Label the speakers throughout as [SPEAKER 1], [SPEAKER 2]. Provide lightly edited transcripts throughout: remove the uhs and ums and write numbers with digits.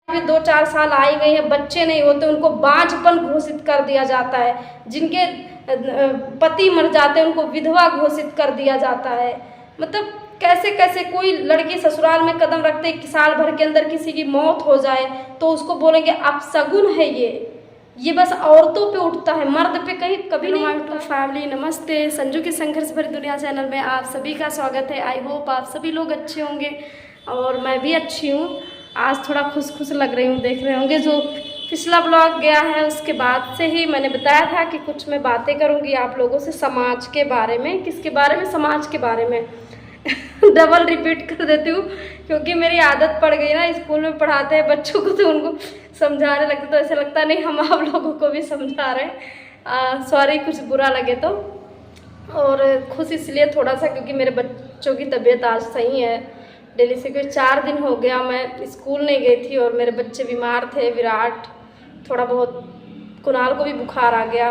[SPEAKER 1] भी 2-4 साल आ ही गई है, बच्चे नहीं होते, उनको बांझपन घोषित कर दिया जाता है। जिनके पति मर जाते हैं उनको विधवा घोषित कर दिया जाता है। मतलब कैसे कैसे कोई लड़की ससुराल में कदम रखते कि साल भर के अंदर किसी की मौत हो जाए तो उसको बोलेंगे अपशगुन है ये बस औरतों पे उठता है, मर्द पे कहीं कभी नहीं उठता।
[SPEAKER 2] फैमिली नमस्ते, संजू की संघर्ष भरी दुनिया चैनल में आप सभी का स्वागत है। आई होप आप सभी लोग अच्छे होंगे और मैं भी अच्छी हूँ। आज थोड़ा खुश लग रही हूँ, देख रहे होंगे जो पिछला ब्लॉग गया है उसके बाद से ही मैंने बताया था कि कुछ मैं बातें करूँगी आप लोगों से समाज के बारे में। किसके बारे में? समाज के बारे में। डबल रिपीट कर देती हूँ क्योंकि मेरी आदत पड़ गई ना, स्कूल में पढ़ाते हैं बच्चों को तो उनको समझाने लगते तो ऐसा लगता नहीं हम आप लोगों को भी समझा रहे हैं। सॉरी कुछ बुरा लगे तो। और खुश इसलिए थोड़ा सा क्योंकि मेरे बच्चों की तबीयत आज सही है। दिल्ली से कोई 4 दिन हो गया मैं स्कूल नहीं गई थी और मेरे बच्चे बीमार थे। विराट थोड़ा बहुत, कुणाल को भी बुखार आ गया।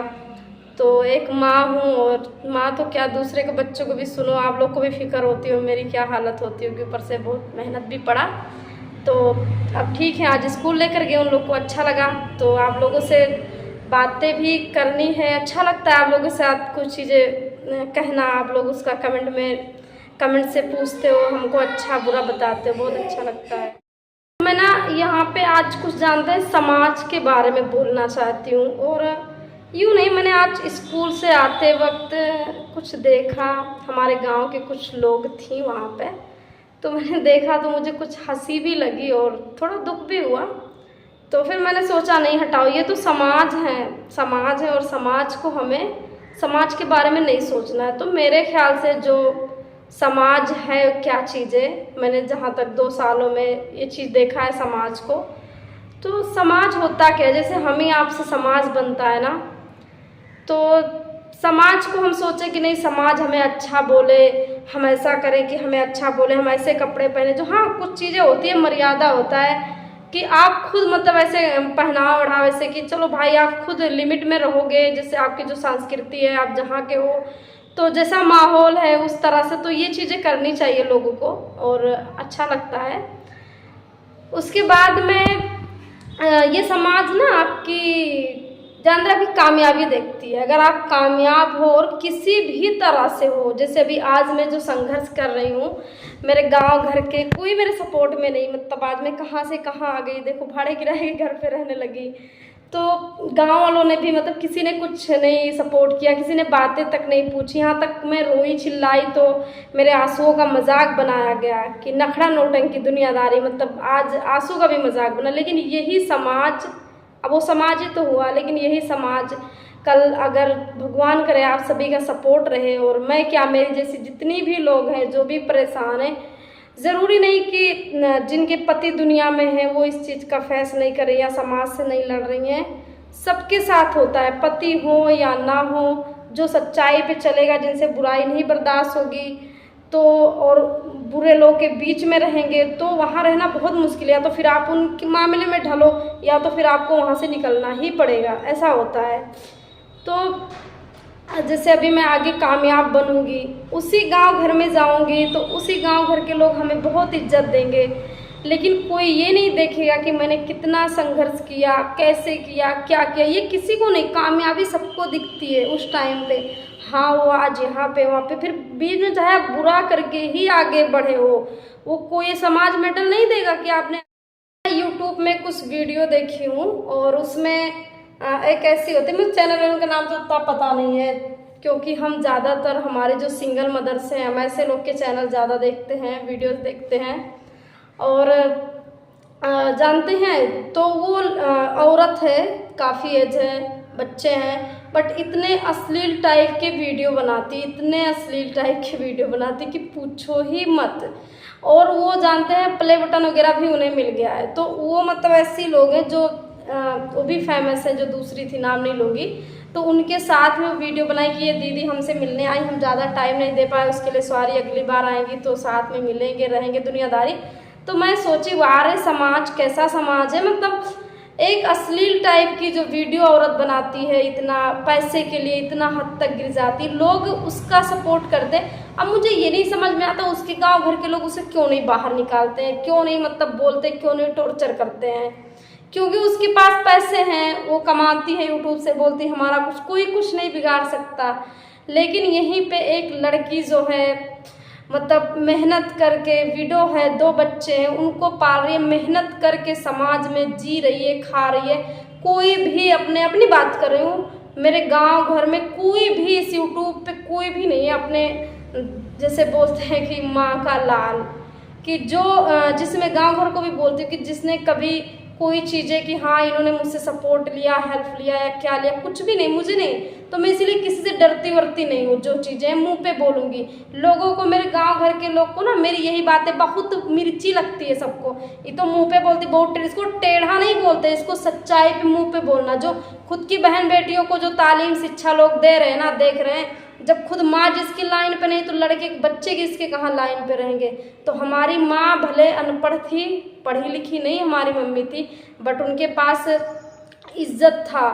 [SPEAKER 2] तो एक माँ हूँ और माँ तो क्या दूसरे के बच्चों को भी सुनो, आप लोग को भी फिक्र होती हो मेरी क्या हालत होती होगी। ऊपर से बहुत मेहनत भी पड़ा। तो अब ठीक है, आज स्कूल लेकर गए, उन लोग को अच्छा लगा। तो आप लोगों से बातें भी करनी है, अच्छा लगता है आप लोगों के साथ कुछ चीज़ें कहना। आप लोग उसका कमेंट से पूछते हो, हमको अच्छा बुरा बताते हो, बहुत अच्छा लगता है। मैं ना यहाँ पे आज कुछ जानते हैं समाज के बारे में बोलना चाहती हूँ। और यूँ नहीं, मैंने आज स्कूल से आते वक्त कुछ देखा, हमारे गांव के कुछ लोग थी वहाँ पे, तो मैंने देखा तो मुझे कुछ हंसी भी लगी और थोड़ा दुख भी हुआ। तो फिर मैंने सोचा नहीं हटाओ, ये तो समाज है और समाज को हमें समाज के बारे में नहीं सोचना है। तो मेरे ख्याल से जो समाज है क्या चीज़ें, मैंने जहाँ तक 2 सालों में ये चीज़ देखा है समाज को, तो समाज होता क्या है, जैसे हम ही आपसे समाज बनता है ना, तो समाज को हम सोचें कि नहीं समाज हमें अच्छा बोले, हम ऐसा करें कि हमें अच्छा बोले, हम ऐसे कपड़े पहने जो, हाँ कुछ चीज़ें होती है, मर्यादा होता है कि आप खुद मतलब ऐसे पहनावा ओढ़ाव ऐसे कि चलो भाई आप खुद लिमिट में रहोगे, जैसे आपकी जो संस्कृति है आप जहाँ के हो, तो जैसा माहौल है उस तरह से, तो ये चीज़ें करनी चाहिए लोगों को और अच्छा लगता है। उसके बाद में ये समाज ना आपकी जान रहे अभी कामयाबी देखती है। अगर आप कामयाब हो और किसी भी तरह से हो, जैसे अभी आज मैं जो संघर्ष कर रही हूँ, मेरे गांव घर के कोई मेरे सपोर्ट में नहीं, मतलब आज मैं कहाँ से कहाँ आ गई, देखो भाड़े किराए के घर पे रहने लगी। तो गांव वालों ने भी मतलब किसी ने कुछ नहीं सपोर्ट किया, किसी ने बातें तक नहीं पूछी। यहाँ तक मैं रोई चिल्लाई तो मेरे आंसुओं का मजाक बनाया गया कि नखड़ा नौटंकी दुनियादारी, मतलब आज आंसू का भी मजाक बना। लेकिन यही समाज, अब वो समाज ही तो हुआ, लेकिन यही समाज कल अगर भगवान करे आप सभी का सपोर्ट रहे, और मैं क्या मेरी जैसी जितनी भी लोग हैं जो भी परेशान हैं, ज़रूरी नहीं कि जिनके पति दुनिया में हैं वो इस चीज़ का फैसला नहीं कर रही या समाज से नहीं लड़ रही हैं, सबके साथ होता है, पति हो या ना हो, जो सच्चाई पे चलेगा, जिनसे बुराई नहीं बर्दाश्त होगी, तो और बुरे लोग के बीच में रहेंगे तो वहाँ रहना बहुत मुश्किल है। या तो फिर आप उनके मामले में ढलो या तो फिर आपको वहाँ से निकलना ही पड़ेगा, ऐसा होता है। तो जैसे अभी मैं आगे कामयाब बनूंगी, उसी गांव घर में जाऊंगी तो उसी गांव घर के लोग हमें बहुत इज्जत देंगे, लेकिन कोई ये नहीं देखेगा कि मैंने कितना संघर्ष किया, कैसे किया, क्या किया, ये किसी को नहीं। कामयाबी सबको दिखती है उस टाइम पे, हाँ वो आज यहाँ पे वहाँ पे, फिर बीच में चाहे आप बुरा करके ही आगे बढ़े हो, वो कोई समाज मेडल नहीं देगा कि आपने। यूट्यूब में कुछ वीडियो देखी हूँ और उसमें एक ऐसी होती है, मुझे चैनल का नाम तो उतना पता नहीं है क्योंकि हम ज़्यादातर हमारे जो सिंगल मदर्स हैं हम ऐसे लोग के चैनल ज़्यादा देखते हैं, वीडियोस देखते हैं। और जानते हैं तो वो औरत है, काफ़ी एज है, बच्चे हैं, बट इतने अश्लील टाइप के वीडियो बनाती, इतने अश्लील टाइप के वीडियो बनाती कि पूछो ही मत। और वो जानते हैं प्ले बटन वगैरह भी उन्हें मिल गया है। तो वो मतलब ऐसी लोग हैं जो वो भी फेमस है, जो दूसरी थी नाम नहीं लूँगी, तो उनके साथ में वीडियो बनाई कि ये दीदी हमसे मिलने आई, हम ज़्यादा टाइम नहीं दे पाए, उसके लिए सॉरी, अगली बार आएंगी तो साथ में मिलेंगे, रहेंगे दुनियादारी। तो मैं सोची वाह रे समाज कैसा समाज है, मतलब
[SPEAKER 1] एक अश्लील टाइप की जो वीडियो औरत बनाती है, इतना पैसे के लिए इतना हद तक गिर जाती, लोग उसका सपोर्ट करते हैं। अब मुझे ये नहीं समझ में आता उसके गांव घर के लोग उसे क्यों नहीं बाहर निकालते हैं, क्यों नहीं मतलब बोलते, क्यों नहीं टॉर्चर करते हैं। क्योंकि उसके पास पैसे हैं, वो कमाती है, यूट्यूब से बोलती हमारा कोई कुछ नहीं बिगाड़ सकता। लेकिन यहीं पे एक लड़की जो है मतलब मेहनत करके, विडो है, 2 बच्चे हैं, उनको पाल रही है, मेहनत करके समाज में जी रही है, खा रही है। कोई भी अपनी बात कर रही हूँ, मेरे गांव घर में कोई भी इस यूट्यूब पे कोई भी नहीं है अपने जैसे बोलते हैं कि माँ का लाल, कि जो जिसमें गांव घर को भी बोलती हूँ कि जिसने कभी कोई चीज़ें कि हाँ इन्होंने मुझसे सपोर्ट लिया, हेल्प लिया या क्या लिया, कुछ भी नहीं, मुझे नहीं। तो मैं इसीलिए किसी से डरती वरती नहीं हूँ, जो चीज़ें मुंह पे बोलूँगी। लोगों को, मेरे गांव घर के लोग को ना मेरी यही बातें बहुत मिर्ची लगती है सबको। ये तो मुंह पे बोलती बहुत, इसको टेढ़ा नहीं बोलते, इसको सच्चाई पे मुंह पे बोलना। जो खुद की बहन बेटियों को जो तालीम शिक्षा लोग दे रहे हैं ना, देख रहे हैं, जब खुद माँ जिसकी लाइन पे नहीं तो लड़के बच्चे किसके कहाँ लाइन पे रहेंगे। तो हमारी माँ भले अनपढ़ थी, पढ़ी लिखी नहीं हमारी मम्मी थी, बट उनके पास इज्जत था,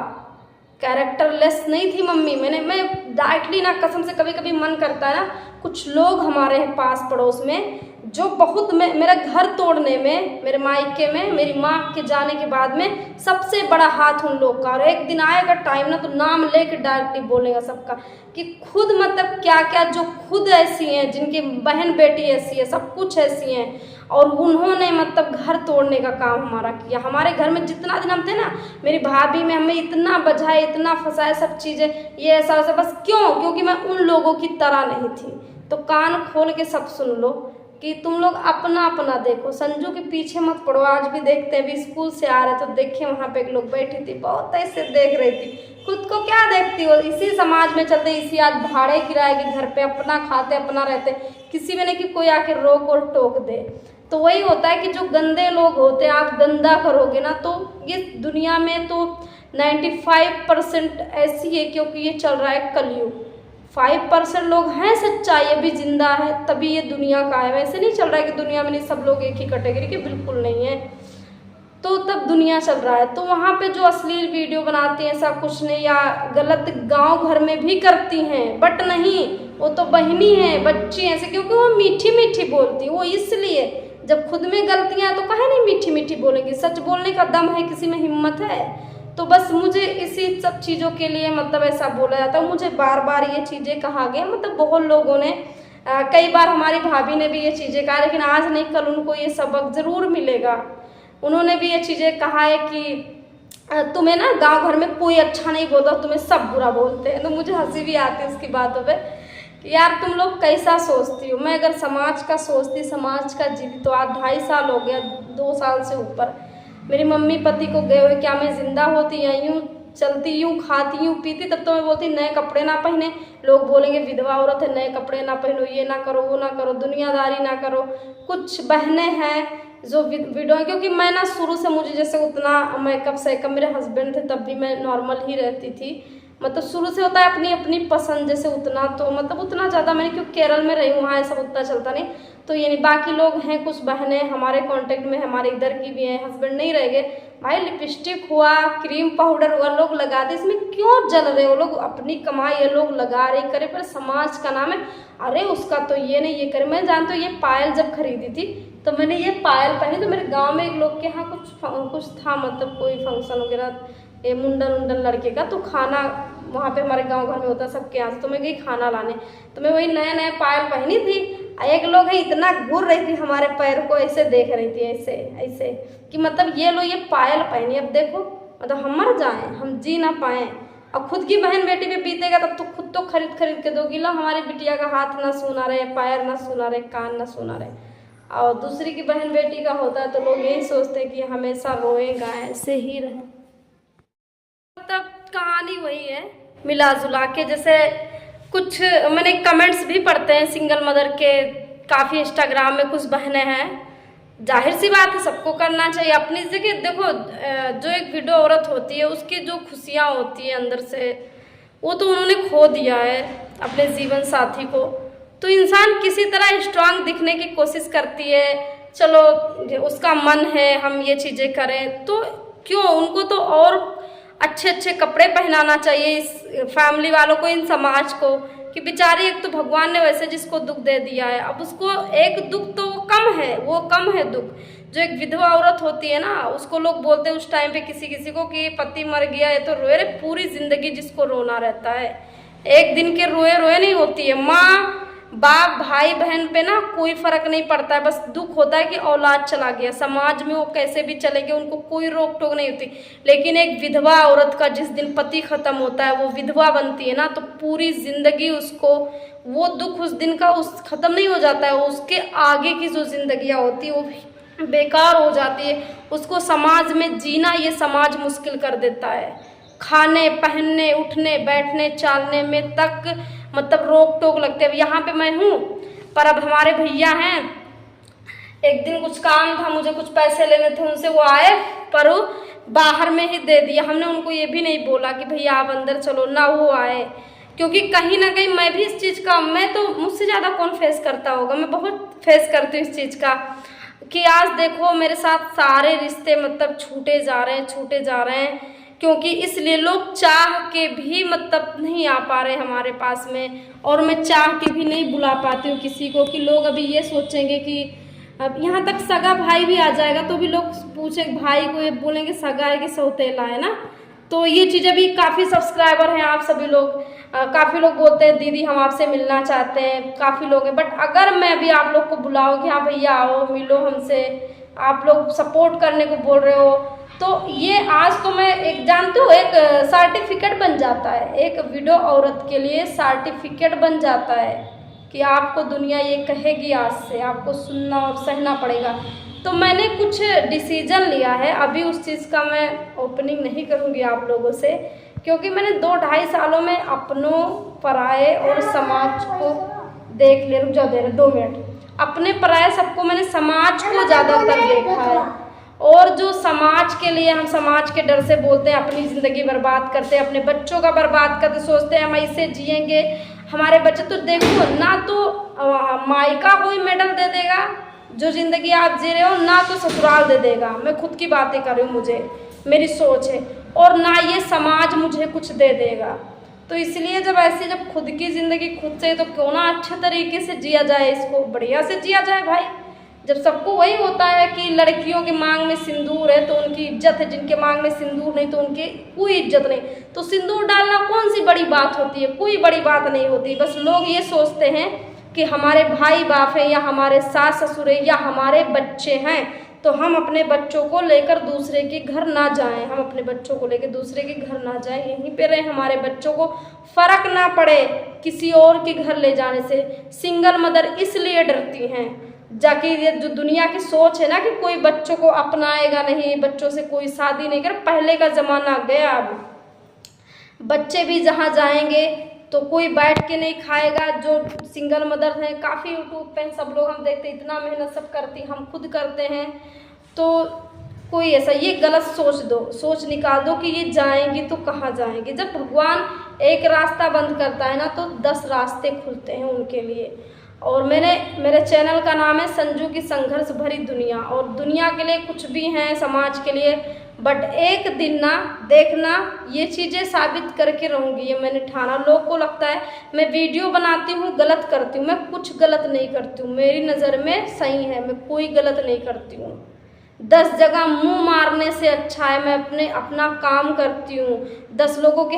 [SPEAKER 1] कैरेक्टरलेस नहीं थी मम्मी। मैं डायरेक्टली ना, कसम से कभी कभी मन करता है ना, कुछ लोग हमारे पास पड़ोस में जो बहुत मेरा घर तोड़ने में, मेरे मायके में मेरी माँ के जाने के बाद में सबसे बड़ा हाथ उन लोग का। और एक दिन आएगा टाइम ना, तो नाम लेके डायरेक्टली बोलेगा सबका कि खुद मतलब क्या क्या, जो खुद ऐसी हैं, जिनकी बहन बेटी ऐसी है, सब कुछ ऐसी हैं, और उन्होंने मतलब घर तोड़ने का काम हमारा किया। हमारे घर में जितना दिन हम थे ना, मेरी भाभी में हमें इतना बजाए, इतना फंसाए, सब चीज़ें ये ऐसा वैसा, बस क्यों? क्योंकि मैं उन लोगों की तरह नहीं थी। तो कान खोल के सब सुन लो कि तुम लोग अपना अपना देखो, संजू के पीछे मत पड़ो। आज भी देखते हैं, भी स्कूल से आ रहे तो देखे वहाँ पे एक लोग बैठी थी, बहुत ऐसे देख रही थी। खुद को क्या देखती हो? इसी समाज में चलते, इसी आज भाड़े किराए के घर पे अपना खाते अपना रहते, किसी में नहीं कि कोई आके रोक और टोक दे। तो वही होता है कि जो गंदे लोग होते हैं, आप गंदा करोगे ना, तो ये दुनिया में तो 95% ऐसी है, क्योंकि ये चल रहा है कलयुग। 5% लोग हैं सच्चाई अभी जिंदा है, तभी ये दुनिया का है। वैसे नहीं चल रहा है कि दुनिया में नहीं सब लोग एक ही कैटेगरी के, बिल्कुल नहीं है। तो तब दुनिया चल रहा है। तो वहाँ पे जो अश्लील वीडियो बनाती हैं, ऐसा कुछ नहीं, या गलत गांव घर में भी करती हैं, बट नहीं, वो तो बहनी हैं, बच्ची हैं ऐसे, क्योंकि वो मीठी मीठी बोलती, वो इसलिए। जब खुद में गलतियाँ हैं तो काहे नहीं मीठी मीठी बोलेंगी? सच बोलने का दम है, किसी में हिम्मत है। तो बस मुझे इसी सब चीज़ों के लिए मतलब ऐसा बोला जाता है। मुझे बार बार ये चीज़ें कहा गया, मतलब बहुत लोगों ने, कई बार हमारी भाभी ने भी ये चीज़ें कहा, लेकिन आज नहीं कल उनको ये सबक ज़रूर मिलेगा। उन्होंने भी ये चीज़ें कहा है कि तुम्हें ना गांव घर में कोई अच्छा नहीं बोलता, तुम्हें सब बुरा बोलते हैं। तो मुझे हंसी भी आती है उसकी बातों पे कि यार तुम लोग कैसा सोचती हो। मैं अगर समाज का सोचती, समाज का जीती, तो आज 2.5 साल हो गया, 2 साल से ऊपर मेरी मम्मी पति को गए हुए, क्या मैं जिंदा होती या यूँ चलती, यूँ खाती, यूँ पीती, तब तो मैं बोलती नए कपड़े ना पहने। लोग बोलेंगे विधवा औरत है, नए कपड़े ना पहनो, ये ना करो, वो ना करो, दुनियादारी ना करो। कुछ बहनें हैं जो वीडियो, क्योंकि मैं ना शुरू से, मुझे जैसे उतना मेकअप सेकअप, मेरे हस्बैंड थे तब भी मैं नॉर्मल ही रहती थी। मतलब शुरू से होता है अपनी अपनी पसंद, जैसे उतना तो मतलब उतना ज़्यादा मैंने, क्योंकि केरल में रही हूँ, वहाँ सब उतना चलता नहीं। तो ये नहीं, बाकी लोग हैं, कुछ बहनें हमारे कांटेक्ट में, हमारे इधर की भी हैं, हस्बैंड नहीं रह गए भाई, लिपस्टिक हुआ, क्रीम पाउडर हुआ, लोग लगाते, इसमें क्यों जल रहे हो? लोग अपनी कमाई है, लोग लगा रहे करे, पर समाज का नाम है, अरे उसका तो ये नहीं, ये करे। मैं जानती हूँ, ये पायल जब खरीदी थी तो मैंने ये पायल पहनी, तो मेरे गाँव में एक लोग के यहाँ कुछ था, मतलब कोई फंक्शन वगैरह, ये मुंडन लड़के का, तो खाना वहाँ पे हमारे गांव घर में होता है सबके यहाँ से, तो मैं गई खाना लाने, तो मैं वही नए नए पायल पहनी थी। एक लोग है इतना घूर रही थी हमारे पैर को, ऐसे देख रही थी, ऐसे ऐसे कि मतलब ये लो ये पायल पहनी, अब देखो मतलब हम मर जाएं, हम जी ना पाएँ। अब खुद की बहन बेटी पे बीतेगा तब तो खुद तो खरीद के दोगी। ला हमारी बिटिया का हाथ ना सुना रहे, पैर ना सुना रहे, कान ना सुना रहे, और दूसरी की बहन बेटी का होता है तो लोग यही सोचते हैं कि हमेशा रोएगा, ऐसे ही रहे। मतलब कहानी वही है मिला जुला के। जैसे कुछ मैंने कमेंट्स भी पढ़ते हैं सिंगल मदर के, काफ़ी इंस्टाग्राम में कुछ बहनें हैं, जाहिर सी बात है सबको करना चाहिए अपनी जगह। देखो जो एक विडो औरत होती है उसकी जो खुशियाँ होती है अंदर से, वो तो उन्होंने खो दिया है अपने जीवन साथी को। तो इंसान किसी तरह स्ट्रांग दिखने की कोशिश करती है, चलो उसका मन है हम ये चीज़ें करें, तो क्यों? उनको तो और अच्छे अच्छे कपड़े पहनाना चाहिए इस फैमिली वालों को, इन समाज को, कि बेचारी एक तो भगवान ने वैसे जिसको दुख दे दिया है, अब उसको एक दुख तो वो कम है दुख। जो एक विधवा औरत होती है ना, उसको लोग बोलते हैं उस टाइम पे किसी किसी को कि पति मर गया है तो रोए रे, पूरी जिंदगी जिसको रोना रहता है, एक दिन के रोए रोए नहीं होती है। माँ बाप भाई बहन पे ना कोई फर्क नहीं पड़ता है, बस दुख होता है कि औलाद चला गया। समाज में वो कैसे भी चले गए, उनको कोई रोक टोक नहीं होती। लेकिन एक विधवा औरत का जिस दिन पति खत्म होता है, वो विधवा बनती है ना, तो पूरी जिंदगी उसको वो दुख उस दिन का उस खत्म नहीं हो जाता है, उसके आगे की जो जिंदगियां होती है वो बेकार हो जाती है। उसको समाज में जीना, ये समाज मुश्किल कर देता है। खाने पहनने उठने बैठने चालने में तक मतलब रोक टोक लगते हैं। यहाँ पे मैं हूँ, पर अब हमारे भैया हैं, एक दिन कुछ काम था, मुझे कुछ पैसे लेने थे उनसे, वो आए पर वो बाहर में ही दे दिया। हमने उनको ये भी नहीं बोला कि भैया आप अंदर चलो, ना वो आए, क्योंकि कहीं ना कहीं मैं भी इस चीज़ का, मैं तो मुझसे ज़्यादा कौन फेस करता होगा, मैं बहुत फेस करती हूँ इस चीज़ का कि आज देखो मेरे साथ सारे रिश्ते मतलब छूटे जा रहे हैं, क्योंकि इसलिए लोग चाह के भी मतलब नहीं आ पा रहे हमारे पास में, और मैं चाह के भी नहीं बुला पाती हूँ किसी को कि लोग अभी ये सोचेंगे कि अब यहाँ तक सगा भाई भी आ जाएगा तो भी लोग पूछे भाई को, ये बोलेंगे सगा है कि सौतेला है ना। तो ये चीज़ें भी, काफ़ी सब्सक्राइबर हैं आप सभी लोग, काफ़ी लोग बोलते हैं दीदी हम आपसे मिलना चाहते हैं, काफ़ी लोग हैं, बट अगर मैं भी आप लोग को बुलाऊँ कि हाँ भैया आओ मिलो हमसे, आप लोग सपोर्ट करने को बोल रहे हो, तो ये आज तो मैं एक जानते हो एक सर्टिफिकेट बन जाता है, एक विडो औरत के लिए सर्टिफिकेट बन जाता है कि आपको दुनिया ये कहेगी, आज से आपको सुनना और सहना पड़ेगा। तो मैंने कुछ डिसीजन लिया है, अभी उस चीज़ का मैं ओपनिंग नहीं करूँगी आप लोगों से, क्योंकि मैंने 2-2.5 सालों में अपनों पराए और समाज को देख लिया। रुक जाओ, दे रहे 2 मिनट। अपने पराए सबको, मैंने समाज को ज़्यादातर देखा है, और जो समाज के लिए हम समाज के डर से बोलते हैं, अपनी ज़िंदगी बर्बाद करते हैं, अपने बच्चों का बर्बाद करते, सोचते हैं हम ऐसे जिएंगे हमारे बच्चे, तो देखो ना तो मायका कोई मेडल दे देगा जो ज़िंदगी आप जी रहे हो, ना तो ससुराल दे देगा। मैं खुद की बातें कर रही हूँ, मुझे मेरी सोच है, और ना ये समाज मुझे कुछ दे देगा। तो इसलिए जब खुद की ज़िंदगी खुद से, तो क्यों ना अच्छे तरीके से जिया जाए, इसको बढ़िया से जिया जाए भाई। जब सबको वही होता है कि लड़कियों के मांग में सिंदूर है तो उनकी इज्जत है, जिनके मांग में सिंदूर नहीं तो उनकी कोई इज्जत नहीं, तो सिंदूर डालना कौन सी बड़ी बात होती है? कोई बड़ी बात नहीं होती। बस लोग ये सोचते हैं कि हमारे भाई बाप हैं, या हमारे सास ससुर हैं, या हमारे बच्चे हैं, तो हम अपने बच्चों को लेकर दूसरे के घर ना जाएं, हम अपने बच्चों को लेकर दूसरे के घर ना जाएं, यहीं पे रहें, हमारे बच्चों को फ़र्क ना पड़े किसी और के घर ले जाने से। सिंगल मदर इसलिए डरती हैं, जाकि ये जो दुनिया की सोच है ना कि कोई बच्चों को अपनाएगा नहीं, बच्चों से कोई शादी नहीं कर, पहले का ज़माना गया। अब बच्चे भी जहाँ जाएंगे तो कोई बैठ के नहीं खाएगा। जो सिंगल मदर हैं, काफ़ी यूट्यूब पे सब लोग हम देखते, इतना मेहनत सब करती, हम खुद करते हैं, तो कोई ऐसा ये गलत सोच निकाल दो कि ये जाएंगी तो कहाँ जाएंगी। जब भगवान एक रास्ता बंद करता है ना, तो 10 रास्ते खुलते हैं उनके लिए। और मेरे चैनल का नाम है संजू की संघर्ष भरी दुनिया, और दुनिया के लिए कुछ भी हैं, समाज के लिए, बट एक दिन ना देखना ये चीज़ें साबित करके रहूँगी, ये मैंने ठाना। लोग को लगता है मैं वीडियो बनाती हूँ गलत करती हूँ, मैं कुछ गलत नहीं करती हूँ, मेरी नज़र में सही है, मैं कोई गलत नहीं करती हूँ। 10 जगह मुंह मारने से अच्छा है मैं अपना काम करती हूँ। 10 लोगों के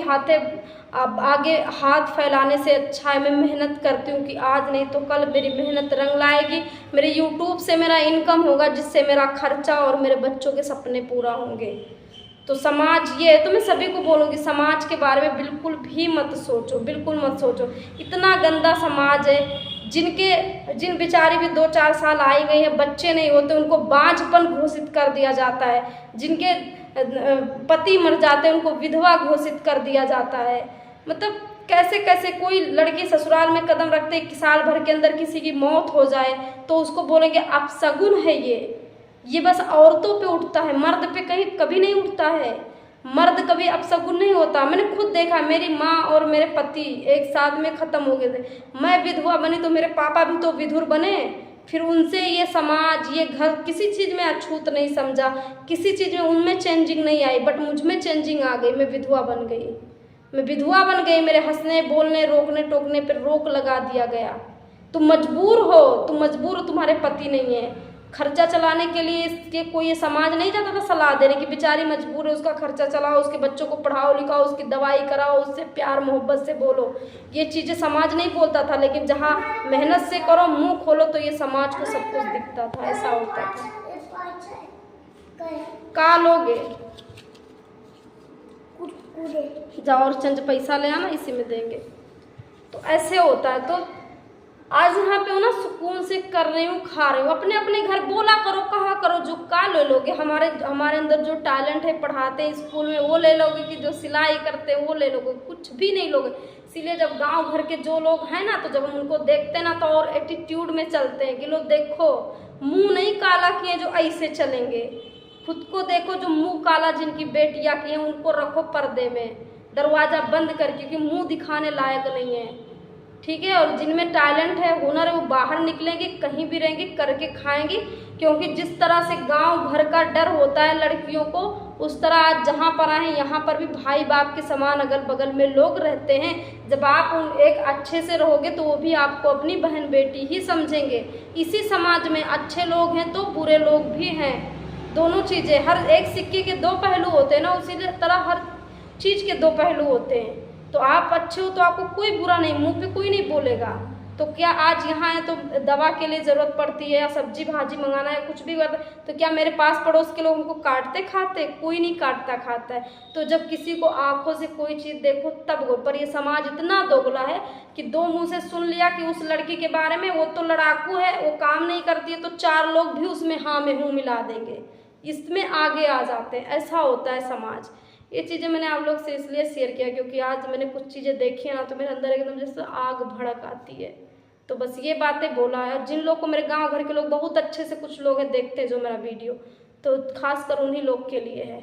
[SPEAKER 1] आगे हाथ फैलाने से अच्छा है मैं मेहनत करती हूँ कि आज नहीं तो कल मेरी मेहनत रंग लाएगी, मेरे यूट्यूब से मेरा इनकम होगा, जिससे मेरा खर्चा और मेरे बच्चों के सपने पूरा होंगे। तो समाज ये है, तो मैं सभी को बोलूँगी समाज के बारे में बिल्कुल भी मत सोचो, बिल्कुल मत सोचो। इतना गंदा समाज है, जिन बेचारी भी 2-4 साल आई गई हैं, बच्चे नहीं होते, उनको बांझपन घोषित कर दिया जाता है। जिनके पति मर जाते हैं उनको विधवा घोषित कर दिया जाता है। मतलब कैसे कैसे कोई लड़की ससुराल में कदम रखते कि साल भर के अंदर किसी की मौत हो जाए तो उसको बोलेंगे अपशगुन है ये बस औरतों पे उठता है, मर्द पे कहीं कभी नहीं उठता है। मर्द कभी अपशगुन नहीं होता। मैंने खुद देखा, मेरी माँ और मेरे पति एक साथ में ख़त्म हो गए थे। मैं विधवा बनी तो मेरे पापा भी तो विधुर बने, फिर उनसे ये समाज, ये घर किसी चीज़ में अछूत नहीं समझा, किसी चीज़ में उनमें चेंजिंग नहीं आई, बट मुझ में चेंजिंग आ गई। मैं विधवा बन गई, मैं विधवा बन गई। मेरे हंसने बोलने रोकने टोकने पर रोक लगा दिया गया। तुम मजबूर हो, तुम मजबूर हो, तुम्हारे पति नहीं है। खर्चा चलाने के लिए इसके कोई ये समाज नहीं जाता था सलाह देने की बेचारी मजबूर है, उसका खर्चा चलाओ, उसके बच्चों को पढ़ाओ लिखाओ, उसकी दवाई कराओ, उससे प्यार मोहब्बत से बोलो। ये चीज़ें समाज नहीं बोलता था, लेकिन जहाँ मेहनत से करो, मुंह खोलो, तो ये समाज को सब कुछ दिखता था। ऐसा होता था। का लोगे जाओ और चंद पैसा ले आना, इसी में देंगे। तो ऐसे होता है। तो आज यहाँ पे हो ना, सुकून से कर रही हूँ, खा रही हूँ। अपने अपने घर बोला करो, कहा करो, जो का ले लोगे। हमारे अंदर जो टैलेंट है, पढ़ाते हैं स्कूल में, वो ले लोगे कि जो सिलाई करते हैं वो ले लोगे? कुछ भी नहीं लोगे। इसीलिए जब गांव भर के जो लोग हैं ना, तो जब हम उनको देखते हैं ना, तो और एटीट्यूड में चलते हैं कि लो देखो, मुँह नहीं काला किए जो ऐसे चलेंगे। खुद को देखो, जो मुँह काला जिनकी बेटियाँ की हैं, उनको रखो पर्दे में, दरवाज़ा बंद कर, क्योंकि मुँह दिखाने लायक नहीं है। ठीक है। और जिनमें टैलेंट है, हुनर है, वो बाहर निकलेंगे, कहीं भी रहेंगे, करके खाएंगे। क्योंकि जिस तरह से गांव भर का डर होता है लड़कियों को, उस तरह आज जहाँ पर आए यहाँ पर भी भाई बाप के समान अगल बगल में लोग रहते हैं। जब आप एक अच्छे से रहोगे तो वो भी आपको अपनी बहन बेटी ही समझेंगे। इसी समाज में अच्छे लोग हैं तो बुरे लोग भी हैं। दोनों चीज़ें, हर एक सिक्के के दो पहलू होते हैं ना, उसी तरह हर चीज़ के दो पहलू होते हैं। तो आप अच्छे हो तो आपको कोई बुरा नहीं, मुंह पे कोई नहीं बोलेगा। तो क्या आज यहाँ है तो दवा के लिए ज़रूरत पड़ती है, या सब्जी भाजी मंगाना है, कुछ भी करना, तो क्या मेरे पास पड़ोस के लोग उनको काटते खाते? कोई नहीं काटता खाता है। तो जब किसी को आंखों से कोई चीज़ देखो तब गो। पर ये समाज इतना दोगला है कि दो मुंह से सुन लिया कि उस लड़की के बारे में, वो तो लड़ाकू है, वो काम नहीं करती है, तो चार लोग भी उसमें हाँ में हूँ मिला देंगे, इसमें आगे आ जाते हैं। ऐसा होता है समाज। ये चीज़ें मैंने आप लोग से इसलिए शेयर किया क्योंकि आज मैंने कुछ चीज़ें देखी है ना, तो मेरे अंदर एकदम जैसे आग भड़क आती है। तो बस ये बातें बोला है। और जिन लोग को, मेरे गांव घर के लोग बहुत अच्छे से कुछ लोग हैं देखते हैं जो मेरा वीडियो, तो खास कर उन्हीं लोग के लिए है।